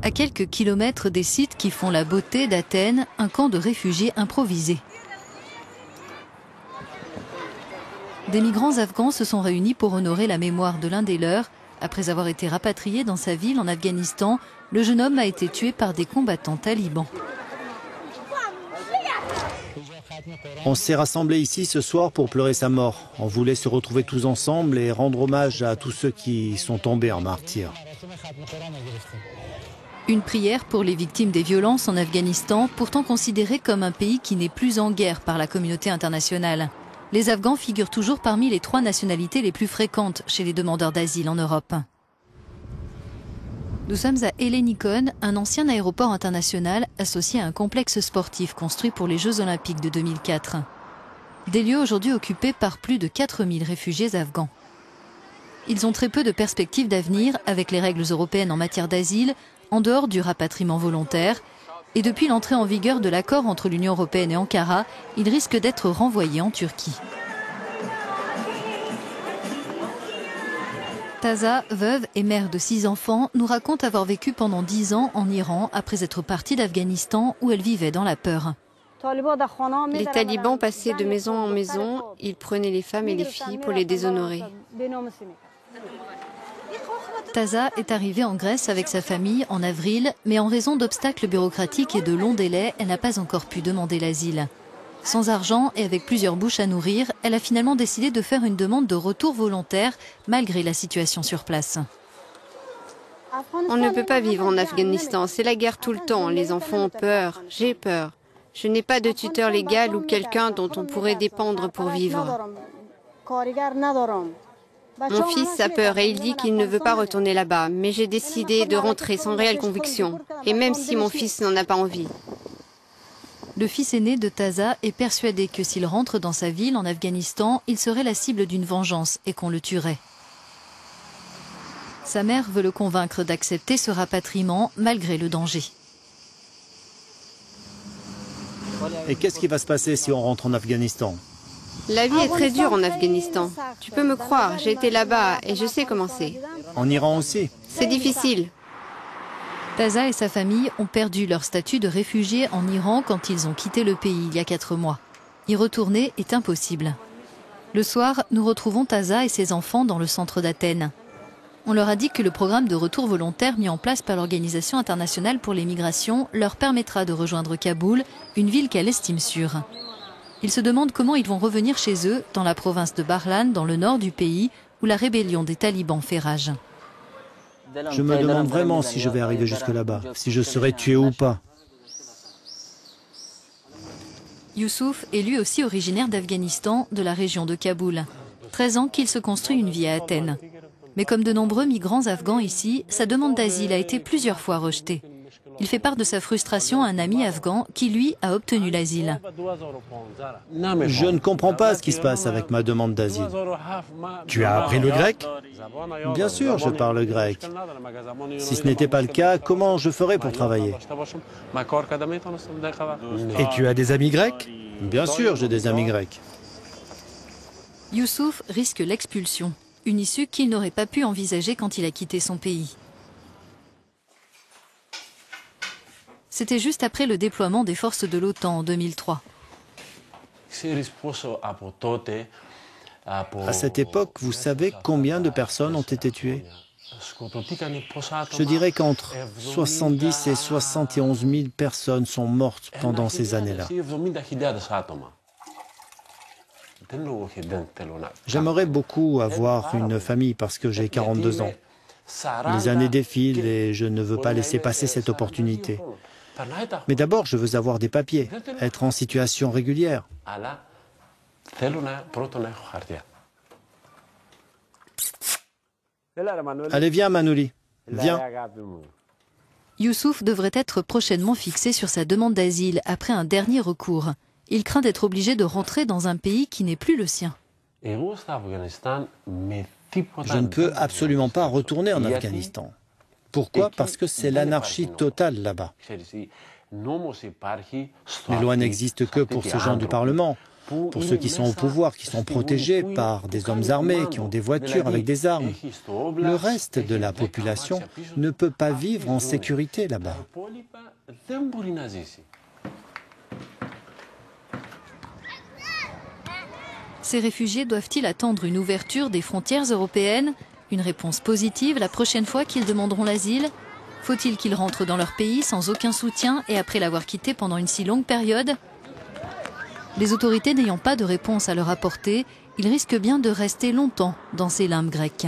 À quelques kilomètres des sites qui font la beauté d'Athènes, un camp de réfugiés improvisé. Des migrants afghans se sont réunis pour honorer la mémoire de l'un des leurs. Après avoir été rapatrié dans sa ville en Afghanistan, le jeune homme a été tué par des combattants talibans. On s'est rassemblés ici ce soir pour pleurer sa mort. On voulait se retrouver tous ensemble et rendre hommage à tous ceux qui sont tombés en martyrs. Une prière pour les victimes des violences en Afghanistan, pourtant considéré comme un pays qui n'est plus en guerre par la communauté internationale. Les Afghans figurent toujours parmi les 3 nationalités les plus fréquentes chez les demandeurs d'asile en Europe. Nous sommes à Ellinikon, un ancien aéroport international associé à un complexe sportif construit pour les Jeux Olympiques de 2004. Des lieux aujourd'hui occupés par plus de 4000 réfugiés afghans. Ils ont très peu de perspectives d'avenir avec les règles européennes en matière d'asile, en dehors du rapatriement volontaire. Et depuis l'entrée en vigueur de l'accord entre l'Union européenne et Ankara, ils risquent d'être renvoyés en Turquie. Taza, veuve et mère de 6 enfants, nous raconte avoir vécu pendant 10 ans en Iran après être partie d'Afghanistan où elle vivait dans la peur. Les talibans passaient de maison en maison, ils prenaient les femmes et les filles pour les déshonorer. Taza est arrivée en Grèce avec sa famille en avril, mais en raison d'obstacles bureaucratiques et de longs délais, elle n'a pas encore pu demander l'asile. Sans argent et avec plusieurs bouches à nourrir, elle a finalement décidé de faire une demande de retour volontaire, malgré la situation sur place. On ne peut pas vivre en Afghanistan, c'est la guerre tout le temps, les enfants ont peur, j'ai peur. Je n'ai pas de tuteur légal ou quelqu'un dont on pourrait dépendre pour vivre. Mon fils a peur et il dit qu'il ne veut pas retourner là-bas, mais j'ai décidé de rentrer sans réelle conviction, et même si mon fils n'en a pas envie. Le fils aîné de Taza est persuadé que s'il rentre dans sa ville en Afghanistan, il serait la cible d'une vengeance et qu'on le tuerait. Sa mère veut le convaincre d'accepter ce rapatriement malgré le danger. Et qu'est-ce qui va se passer si on rentre en Afghanistan? La vie est très dure en Afghanistan. Tu peux me croire, j'ai été là-bas et je sais comment c'est. En Iran aussi? C'est difficile. Taza et sa famille ont perdu leur statut de réfugiés en Iran quand ils ont quitté le pays il y a 4 mois. Y retourner est impossible. Le soir, nous retrouvons Taza et ses enfants dans le centre d'Athènes. On leur a dit que le programme de retour volontaire mis en place par l'Organisation internationale pour les migrations leur permettra de rejoindre Kaboul, une ville qu'elle estime sûre. Ils se demandent comment ils vont revenir chez eux, dans la province de Barlan, dans le nord du pays, où la rébellion des talibans fait rage. Je me demande vraiment si je vais arriver jusque là-bas, si je serai tué ou pas. Youssouf est lui aussi originaire d'Afghanistan, de la région de Kaboul. 13 ans qu'il se construit une vie à Athènes. Mais comme de nombreux migrants afghans ici, sa demande d'asile a été plusieurs fois rejetée. Il fait part de sa frustration à un ami afghan qui, lui, a obtenu l'asile. Je ne comprends pas ce qui se passe avec ma demande d'asile. Tu as appris le grec? Bien sûr, je parle grec. Si ce n'était pas le cas, comment je ferais pour travailler? Et tu as des amis grecs? Bien sûr, j'ai des amis grecs. Youssouf risque l'expulsion, une issue qu'il n'aurait pas pu envisager quand il a quitté son pays. C'était juste après le déploiement des forces de l'OTAN en 2003. À cette époque, vous savez combien de personnes ont été tuées? Je dirais qu'entre 70 et 71 000 personnes sont mortes pendant ces années-là. J'aimerais beaucoup avoir une famille parce que j'ai 42 ans. Les années défilent et je ne veux pas laisser passer cette opportunité. Mais d'abord, je veux avoir des papiers, être en situation régulière. Allez, viens, Manouli. Viens. Youssouf devrait être prochainement fixé sur sa demande d'asile après un dernier recours. Il craint d'être obligé de rentrer dans un pays qui n'est plus le sien. Je ne peux absolument pas retourner en Afghanistan. Pourquoi? Parce que c'est l'anarchie totale là-bas. Les lois n'existent que pour ces gens du Parlement. pour ceux qui sont au pouvoir, qui sont protégés par des hommes armés, qui ont des voitures avec des armes. Le reste de la population ne peut pas vivre en sécurité là-bas. Ces réfugiés doivent-ils attendre une ouverture des frontières européennes? Une réponse positive la prochaine fois qu'ils demanderont l'asile? Faut-il qu'ils rentrent dans leur pays sans aucun soutien et après l'avoir quitté pendant une si longue période? Les autorités n'ayant pas de réponse à leur apporter, ils risquent bien de rester longtemps dans ces limbes grecques.